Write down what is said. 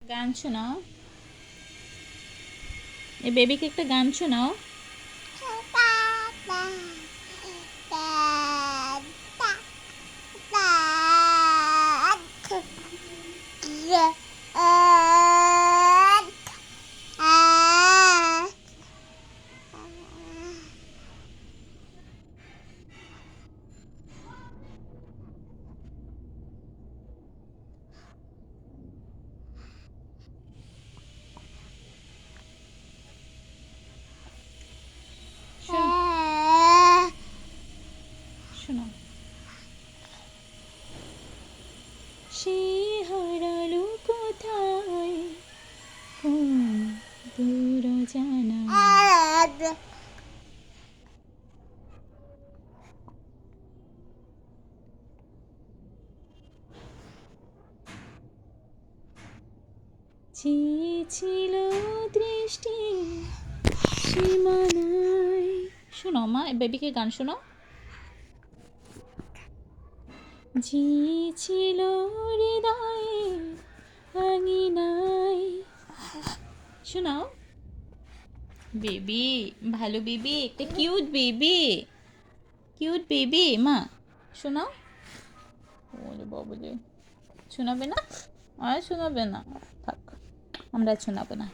গান শোনাও, এই বেবিকে একটা গান শোনাও। শোনাও। সে হারালো কোথায় কোন দূর জানা, চেয়েছিল দৃষ্টি সীমানায়। শোনো মা, বেবিকে গান শোনো। জিয়েছিল হৃদয়ে আঙিনায়। শোনাও। বেবি, ভালো বেবি, একটা কিউট বেবি, কিউট বেবি। মা শোনাও। ওরে বাবুরে, শোনাবে না? আর শোনাবে না, থাক, আমরা শোনাবো না।